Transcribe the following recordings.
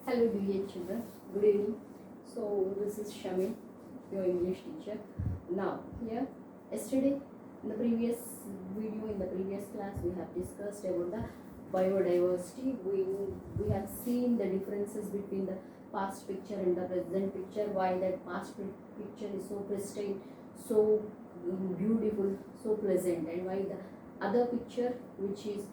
Hello dear children, good evening. So this is Shami, your English teacher. Now here, yesterday in the previous video, in the previous class, we have discussed about the biodiversity. We have seen the differences between the past picture and the present picture. Why that past picture is so pristine, so beautiful, so pleasant, and why the other picture which is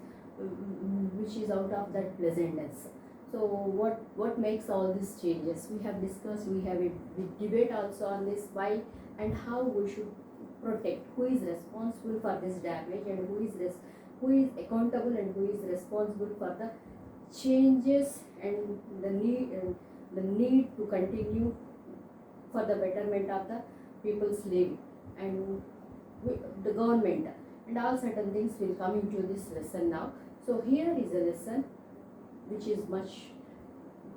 out of that pleasantness. So what makes all these changes? We have discussed, we have a big debate also on this, why and how we should protect, who is responsible for this damage, and who is accountable and who is responsible for the changes and the need to continue for the betterment of the people's living and the government, and all certain things will come into this lesson now. So here is a lesson which is much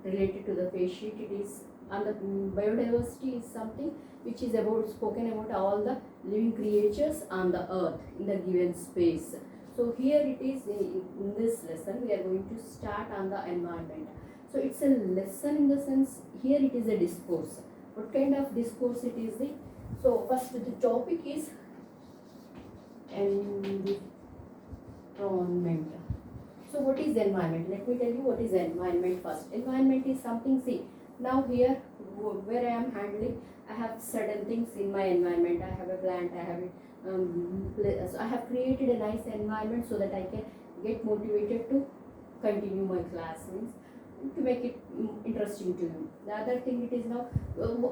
related to the face sheet. It is on the biodiversity is something which is about spoken about all the living creatures on the earth in the given space. So here it is in this lesson we are going to start on the environment. So it's a lesson in the sense here it is a discourse. What kind of discourse it is? So first the topic is environment. So what is environment? Let me tell you what is environment first. Environment is something, see, now here where I am handling, I have certain things in my environment. I have a plant, I have a so I have created a nice environment so that I can get motivated to continue my class, means to make it interesting to you. The other thing it is now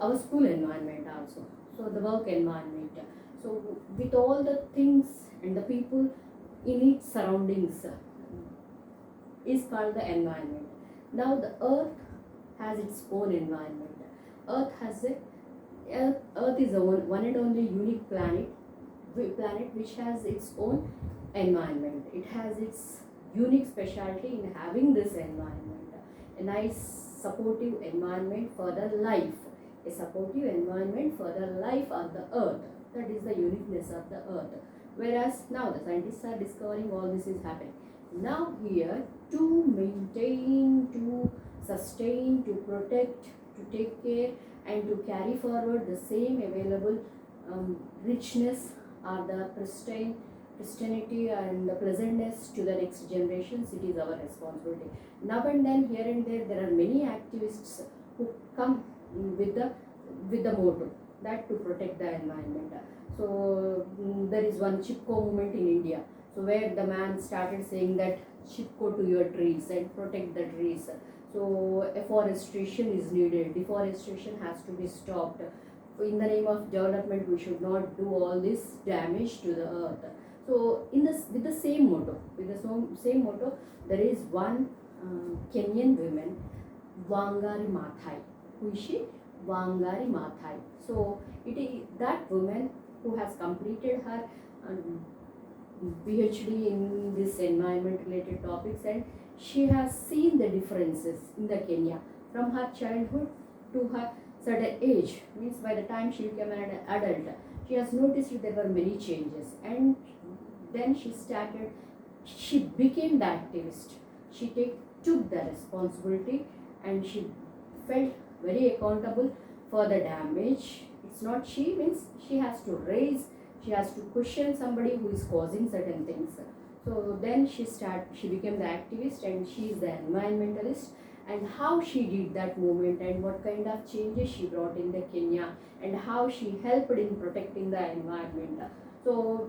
our school environment also. So the work environment. So with all the things and the people in its surroundings is called the environment. Now the earth has its own environment. Earth is a one and only unique planet which has its own environment. It has its unique specialty in having this environment. A nice supportive environment for the life. A supportive environment for the life on the earth. That is the uniqueness of the earth. Whereas now the scientists are discovering all this is happening. Now here, to maintain, to sustain, to protect, to take care and to carry forward the same available richness or the pristinity and the pleasantness to the next generations, it is our responsibility. Now and then, here and there are many activists who come with the motto that to protect the environment. So there is one Chipko movement in India. So where the man started saying that Chipko to your trees and protect the trees. So afforestation is needed. Deforestation has to be stopped. In the name of development, we should not do all this damage to the earth. So with the same motto, there is one Kenyan woman, Wangari Maathai. Who is she? Wangari Maathai. So it is that woman who has completed her PhD in this environment related topics, and she has seen the differences in the Kenya from her childhood to her certain age, means by the time she became an adult, she has noticed there were many changes, and then she became the activist. She took the responsibility and she felt very accountable for the damage. It's not she, means she has to question somebody who is causing certain things. So then she became the activist and she is the environmentalist, and how she did that movement and what kind of changes she brought in the Kenya and how she helped in protecting the environment. So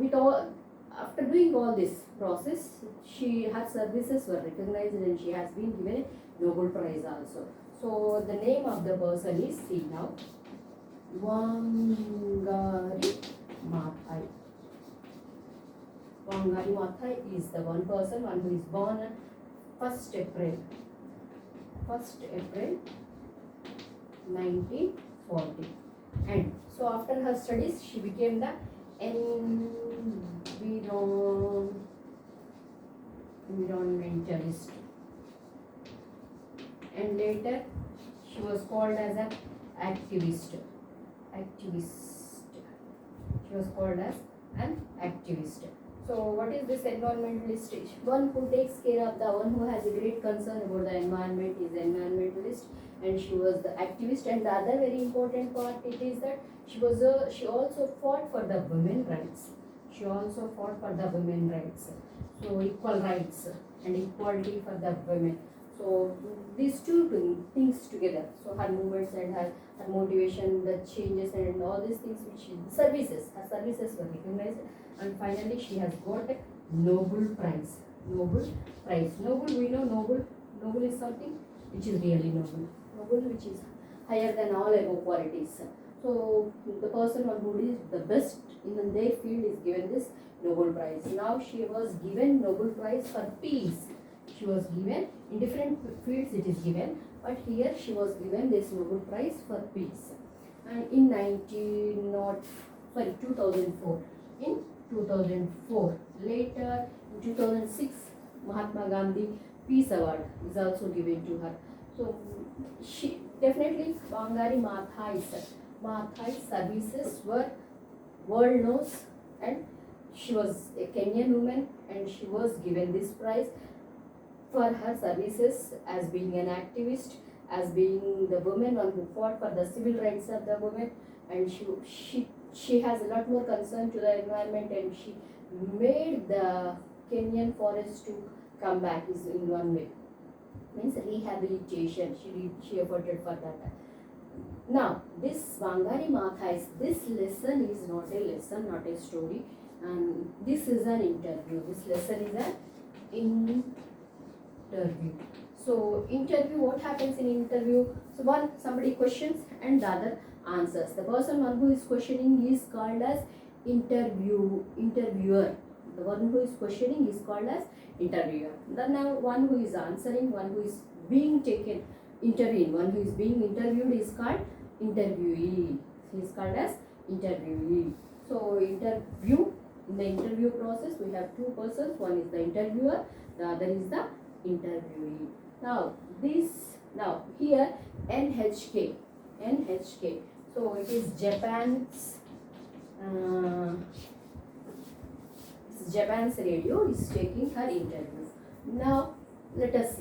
after doing all this process, her services were recognized and she has been given a Nobel Prize also. So the name of the person is, see now, Wangari Maathai. Wangari Maathai is the one who is born on 1st April 1940. And so after her studies, she became the environmentalist. And later, she was called as an activist. She was called as an activist. So what is this environmentalist? One who takes care of the one who has a great concern about the environment is environmentalist, and she was the activist. And the other very important part it is that she also fought for the women rights. She also fought for the women rights. So equal rights and equality for the women. So these two things together. So her movements and her motivation, the changes and all these things which her services were recognized, and finally she has got a Nobel Prize. Nobel Prize. Nobel, we know Nobel. Nobel is something which is really noble. Noble which is higher than all above qualities. So the person who is the best in their field is given this Nobel Prize. Now she was given Nobel Prize for peace. She was given in different fields it is given, but here she was given this Nobel Prize for peace. And in 2004. In 2004. Later, in 2006, Mahatma Gandhi Peace Award is also given to her. So, she definitely Wangari Maathai's services were world knows, and she was a Kenyan woman, and she was given this prize for her services as being an activist, as being the woman one who fought for the civil rights of the women, and she has a lot more concern to the environment, and she made the Kenyan forest to come back is in one way. Means rehabilitation. She efforted for that. Now this Wangari Maathai's this lesson is not a lesson, not a story, and this is an interview. This lesson is an interview. So interview, what happens in interview? So somebody questions and the other answers. The one who is questioning is called as interviewer. The one who is questioning is called as interviewer. Then now one who is answering, one who is being interviewed, one who is being interviewed is called interviewee. He is called as interviewee. So interview, in the interview process we have two persons. One is the interviewer, the other is the interviewee. Now here NHK. So it is Japan's radio is taking her interview. Now let us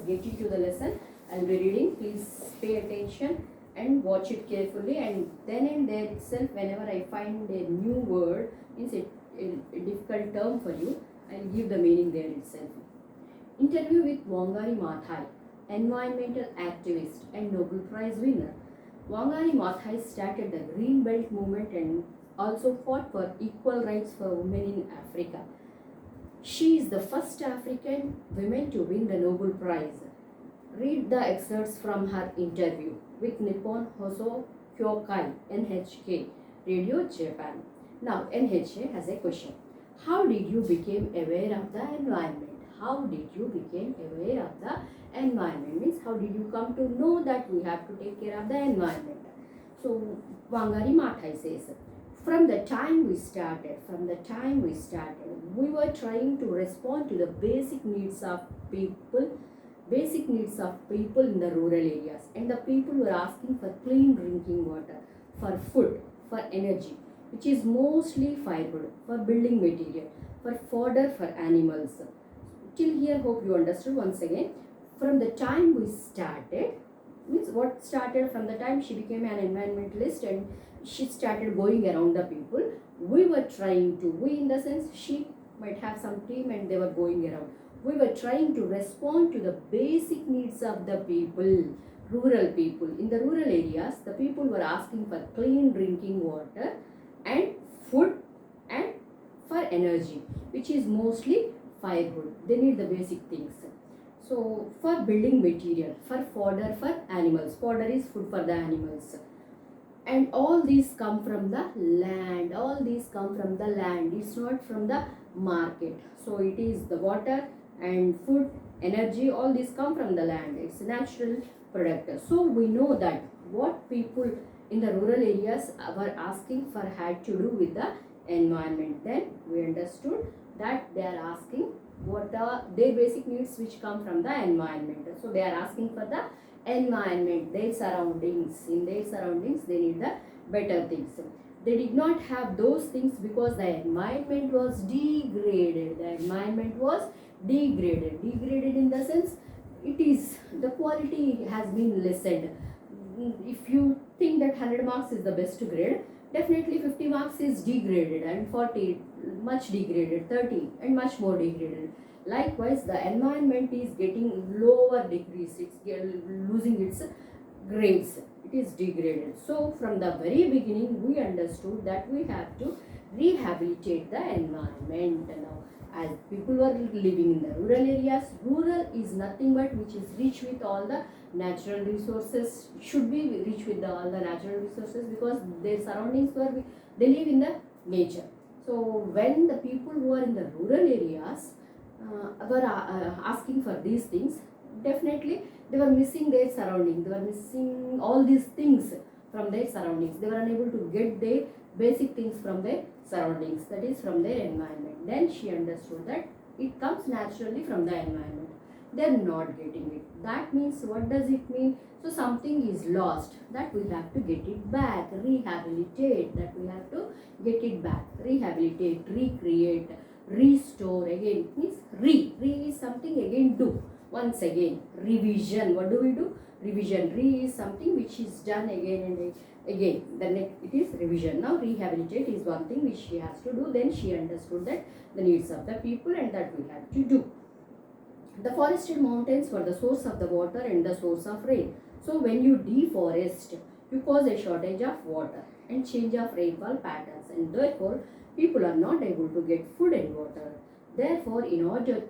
get into the lesson. I'll be reading. Please pay attention and watch it carefully, and then and there itself whenever I find a new word, means a difficult term for you, I'll give the meaning there itself. Interview with Wangari Maathai, environmental activist and Nobel Prize winner. Wangari Maathai started the Green Belt movement and also fought for equal rights for women in Africa. She is the first African woman to win the Nobel Prize. Read the excerpts from her interview with Nippon Hoso Kyokai, NHK, Radio Japan. Now NHK has a question. How did you become aware of the environment? How did you become aware of the environment? Means how did you come to know that we have to take care of the environment? So Wangari Maathai says, from the time we started, we were trying to respond to the basic needs of people in the rural areas, and the people were asking for clean drinking water, for food, for energy, which is mostly firewood, for building material, for fodder for animals. Till here, hope you understood. Once again, from the time we started, means what started from the time she became an environmentalist and she started going around the people. We in the sense she might have some team and they were going around. We were trying to respond to the basic needs of the people, rural people. In the rural areas, the people were asking for clean drinking water and food and for energy, which is mostly firewood. They need the basic things. So for building material, for fodder for animals. Fodder is food for the animals. And all these come from the land. It's not from the market. So it is the water and food, energy, all these come from the land. It's a natural product. So we know that what people in the rural areas were asking for had to do with the environment. Then we understood that they are asking what are their basic needs which come from the environment. So they are asking for the environment, their surroundings. In their surroundings they need the better things. They did not have those things because the environment was degraded. The environment was degraded. Degraded in the sense, it is, the quality has been lessened. If you think that 100 marks is the best grade, definitely 50 marks is degraded, and 40 much degraded, 30 and much more degraded. Likewise, the environment is getting lower decrease, losing its grades, it is degraded. So from the very beginning we understood that we have to rehabilitate the environment. Now, as people were living in the rural areas, rural is nothing but which is rich with all the natural resources, should be rich with all the natural resources, because their surroundings were, they live in the nature. So when the people who are in the rural areas were asking for these things, definitely they were missing their surroundings, they were missing all these things from their surroundings, they were unable to get their basic things from their surroundings, that is from their environment. Then she understood that it comes naturally from the environment, they are not getting it. That means, what does it mean? So something is lost, that we have to get it back, rehabilitate, that we have to get it back, rehabilitate, recreate, restore. Again means re is something, again do, once again, revision. What do we do? Revision. Is something which is done again and again, then it is revision. Now rehabilitate is one thing which she has to do. Then she understood that the needs of the people, and that we have to do. The forested mountains were the source of the water and the source of rain. So when you deforest, you cause a shortage of water and change of rainfall patterns, and therefore people are not able to get food and water. Therefore, in order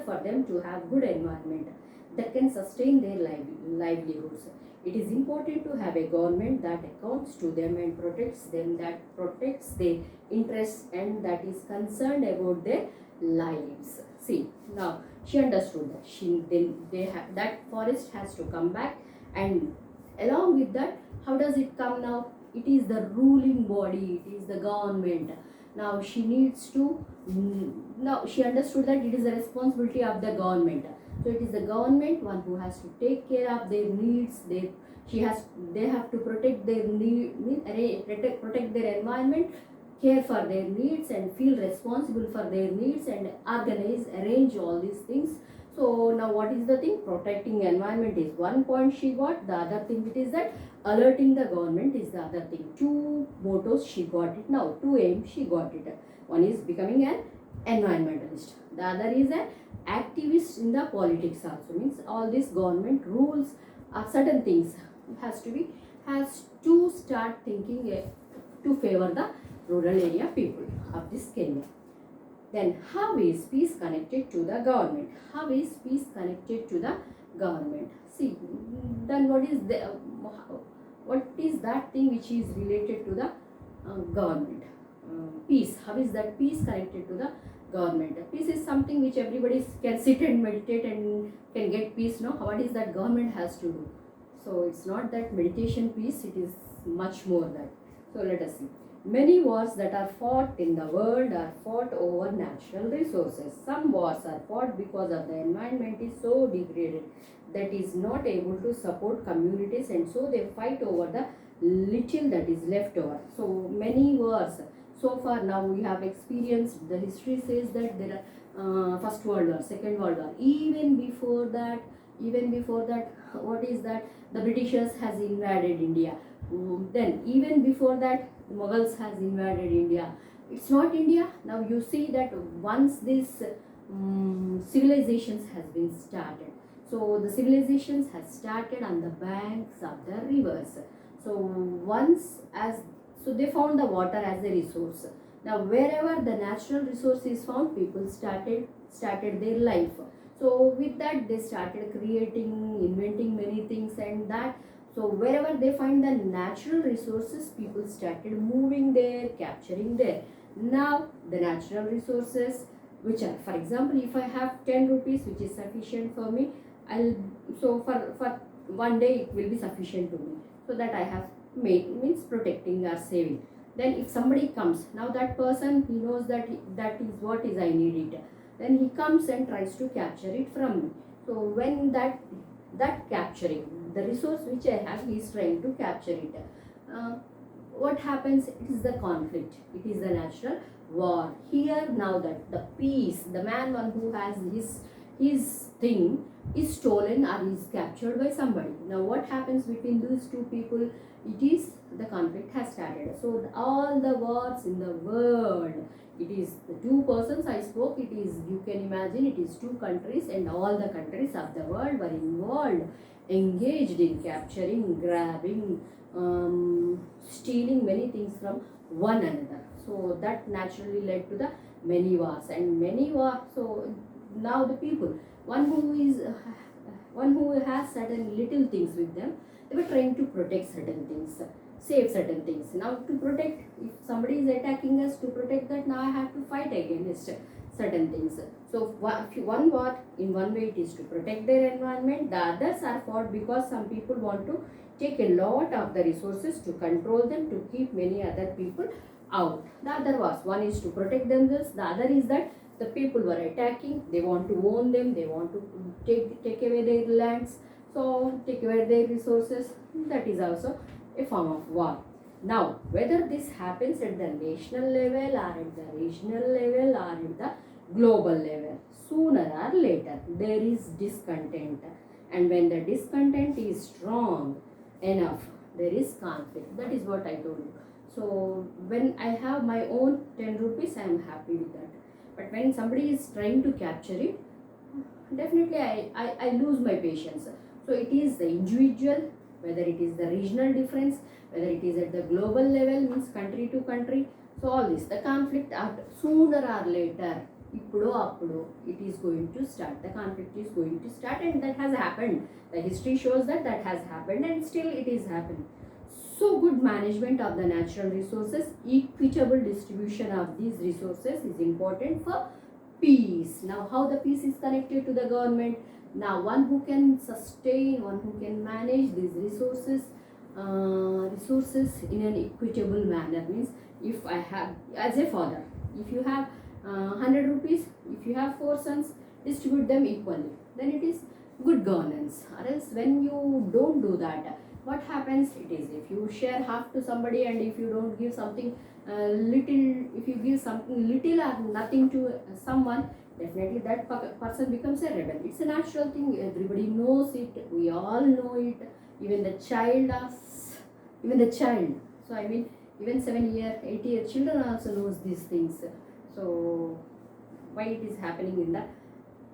for them to have good environment that can sustain their livelihoods, it is important to have a government that accounts to them and protects them, that protects their interests, and that is concerned about their lives. See, now she understood that that forest has to come back, and along with that, how does it come now? It is the ruling body, it is the government. Now she needs to, now she understood that it is the responsibility of the government. So it is the government one who has to take care of their needs. They have to protect their protect their environment, care for their needs, and feel responsible for their needs, and arrange all these things. So now what is the thing? Protecting environment is one point she got. The other thing it is that alerting the government is the other thing. Two mottos she got it now. Two aims she got it. One is becoming an environmentalist. The other is an activist in the politics also. Means all these government rules or certain things has to start thinking to favor the rural area people of this Kenya. Then how is peace connected to the government? How is peace connected to the government? See, then what is that thing which is related to the government? Peace. How is that peace connected to the government? Peace is something which everybody can sit and meditate and can get peace. No, what is that government has to do? So it's not that meditation peace, it is much more that. So let us see. Many wars that are fought in the world are fought over natural resources. Some wars are fought because of the environment is so degraded that is not able to support communities, and so they fight over the little that is left over. So many wars. So far now we have experienced, the history says that there are First World War, Second World War. Even before that, what is that? The Britishers has invaded India. Then even before that, the Mughals has invaded India. It's not India. Now you see that once this civilizations has been started. So the civilizations has started on the banks of the rivers. So they found the water as a resource. Now wherever the natural resource is found, people started their life. So with that they started creating, inventing many things, and that. So wherever they find the natural resources, people started moving there, capturing there. Now the natural resources, which are, for example, if I have 10 rupees, which is sufficient for me, for one day it will be sufficient to me, so that I have made, means protecting or saving. Then if somebody comes, now that person, he knows that that is what is I need it. Then he comes and tries to capture it from me. So when that capturing the resource which I have, he is trying to capture it. what happens? It is the conflict, it is the natural war. Here now that the peace, the man one who has his thing is stolen or is captured by somebody. Now what happens between these two people? It is the conflict has started. So all the wars in the world, it is the two persons I spoke, it is, you can imagine, it is two countries, and all the countries of the world were involved, engaged in capturing, grabbing, stealing many things from one another. So that naturally led to the many wars and many wars. So now the people, one who is one who has certain little things with them, they were trying to protect certain things, save certain things. Now to protect, if somebody is attacking us, to protect that, now I have to fight against certain things. So one war, in one way it is to protect their environment, the others are fought because some people want to take a lot of the resources to control them, to keep many other people out. The other was, one is to protect themselves, the other is that the people were attacking, they want to own them, they want to take away their lands, so take away their resources. That is also a form of war. Now whether this happens at the national level or at the regional level or at the global level, sooner or later there is discontent, and when the discontent is strong enough, there is conflict. That is what I told you. So when I have my own 10 rupees, I am happy with that. But when somebody is trying to capture it, definitely I lose my patience. So it is the individual, whether it is the regional difference, whether it is at the global level, means country to country. So all this, the conflict, sooner or later, ippudo appudo, it is going to start. The conflict is going to start, and that has happened. The history shows that that has happened, and still it is happening. So good management of the natural resources, equitable distribution of these resources is important for peace. Now how the peace is connected to the government? Now one who can sustain, one who can manage these resources, in an equitable manner, means if I have, as a father, if you have 100 rupees, if you have 4 sons, distribute them equally, then it is good governance. Or else when you don't do that, what happens? It is, if you share half to somebody and if you don't give something little, if you give something little or nothing to someone, definitely that person becomes a rebel. It's a natural thing, everybody knows it, we all know it, even the child. So I mean, even 7-year, 8-year children also knows these things. So why it is happening in the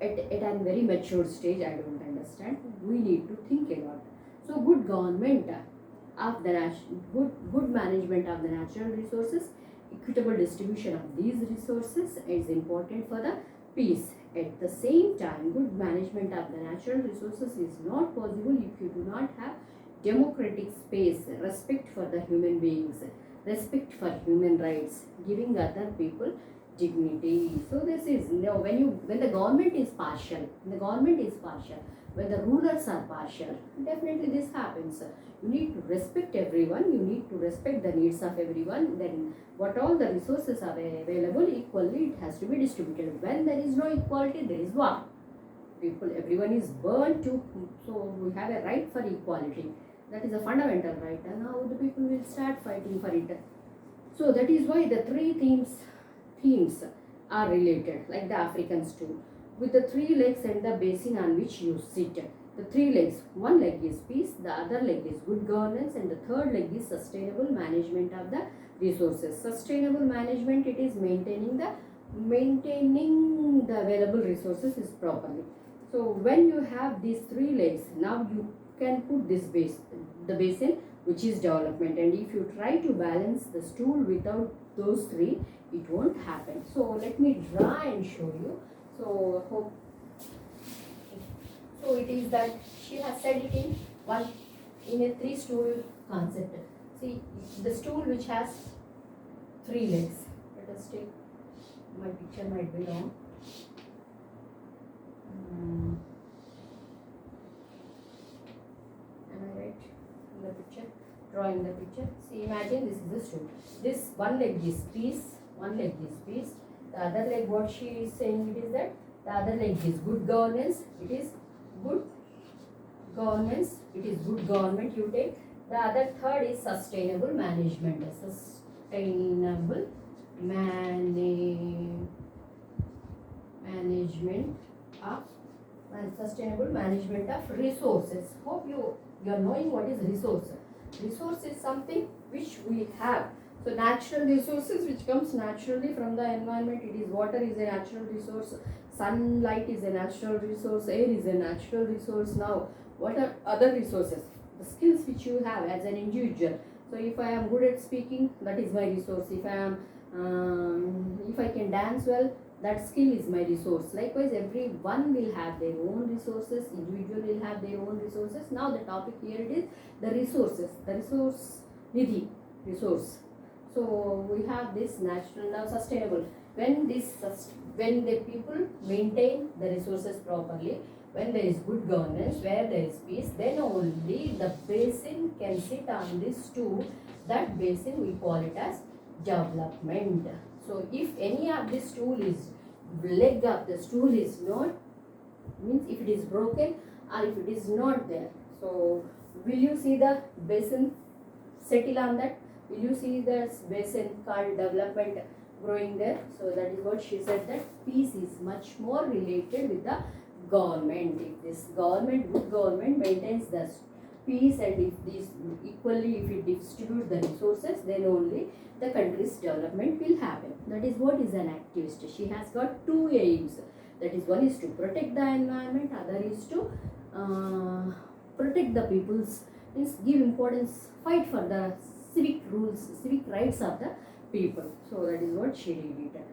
at a very mature stage, I don't understand. We need to think a lot. So good government of the good management of the natural resources, equitable distribution of these resources is important for the peace. At the same time, good management of the natural resources is not possible if you do not have democratic space, respect for the human beings, respect for human rights, giving other people dignity. So this is, when the government is partial, when the rulers are partial, definitely this happens. You need to respect everyone, you need to respect the needs of everyone, then what all the resources are available equally, it has to be distributed. When there is no equality, there is war. Everyone is burnt to, so we have a right for equality. That is a fundamental right, and now the people will start fighting for it. So that is why the three themes are related, like the Africans too, with the 3 legs and the basin on which you sit. The 3 legs, one leg is peace, the other leg is good governance, and the third leg is sustainable management of the resources. Sustainable management, it is maintaining the available resources is properly. So when you have these 3 legs, now you can put the basin, which is development, and if you try to balance the stool without those 3, it won't happen. So let me draw and show you. So it is that she has said it in a 3 stool concept. See, the stool which has 3 legs. Let us take, my picture might be wrong. Am I right in the picture? Drawing the picture. See, imagine this is the stool. This one leg is peace, one leg is peace. The other leg, what she is saying, it is that the other leg is good governance. It is good governance. It is good government. You take The other third is sustainable management. Sustainable management of sustainable management of resources. Hope you are knowing what is resource. Resource is something which we have. So natural resources which comes naturally from the environment. It is water is a natural resource, sunlight is a natural resource, air is a natural resource. Now what are other resources? The skills which you have as an individual. So if I am good at speaking, that is my resource. If I can dance well, that skill is my resource. Likewise, everyone will have their own resources, individual will have their own resources. Now the topic here it is the resources, the resource nidhi, resource. So we have this natural, now sustainable. When the people maintain the resources properly, when there is good governance, where there is peace, then only the basin can sit on this stool. That basin we call it as development. So if any of this stool is, leg of the stool is not, means if it is broken or if it is not there, so will you see the basin settle on that? Will you see the basin called development growing there? So that is what she said, that peace is much more related with the government. If this government, good government maintains the peace, and if this equally, if it distributes the resources, then only the country's development will happen. That is what is an activist. She has got two aims. That is, one is to protect the environment, other is to protect the people's, means give importance, fight for the civic rules, civic rights of the people. So that is what she did it.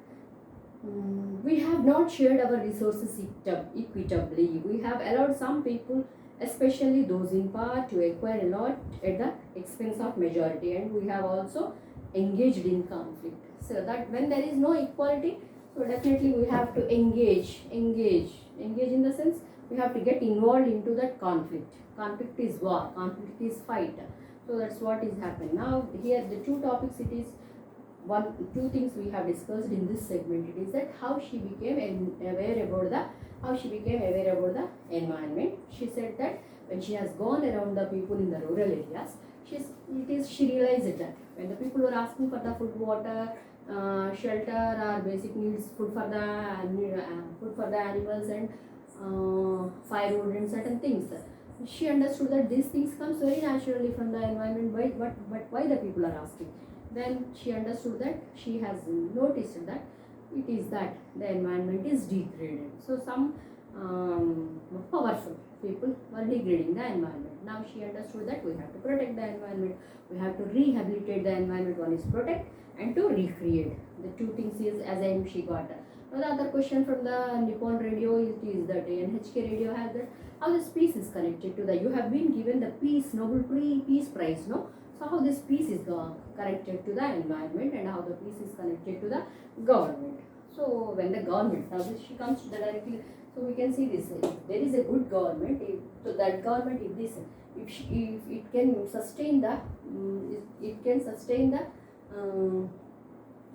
We have not shared our resources equitably. We have allowed some people, especially those in power, to acquire a lot at the expense of majority, and we have also engaged in conflict. So that when there is no equality, so definitely we have to engage in the sense we have to get involved into that conflict. Conflict is war, conflict is fight. So that's what is happening. Now here the two topics, it is two things we have discussed in this segment. It is that how she became aware about the environment. She said that when she has gone around the people in the rural areas, she realized that when the people were asking for the food, water, shelter or basic needs, food for the animals and firewood and certain things, she understood that these things comes very naturally from the environment. But why the people are asking? Then she understood that, she has noticed that it is that the environment is degraded. So some powerful people were degrading the environment. Now she understood that we have to protect the environment, we have to rehabilitate the environment. One is protect and to recreate. The two things is as aim she got. Now the other question from the Nippon radio is that NHK radio has that how this peace is connected to the, you have been given the peace, Nobel Peace Prize, no? So how this peace is connected to the environment and how the peace is connected to the government. So when the government, now she comes to the directly, so we can see this, if there is a good government, so that government, if it can sustain the,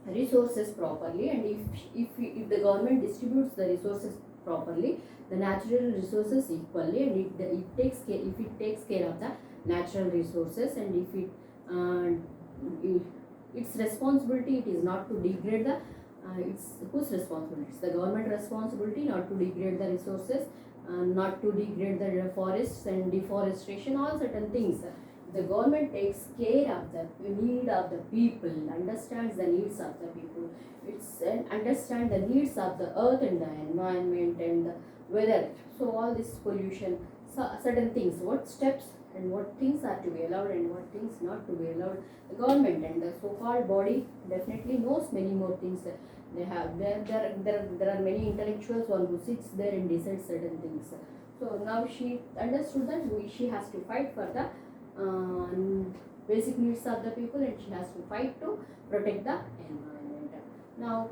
resources properly, and if the government distributes the resources properly, the natural resources equally, and it takes care of the natural resources, and its responsibility, it is not to degrade the, it's whose responsibility? It's the government responsibility not to degrade the resources, not to degrade the forests and deforestation, all certain things. The government takes care of the need of the people, understands the needs of the people. It's understand the needs of the earth and the environment and the weather. So all this pollution, certain things, what steps and what things are to be allowed and what things not to be allowed. The government and the so-called body definitely knows many more things. They have there are many intellectuals one who sits there and decides certain things. So now she understood that she has to fight for the basic needs of the people, and she has to fight to protect the environment. Now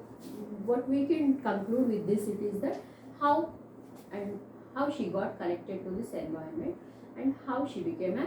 what we can conclude with this, it is that how she got connected to this environment and how she became a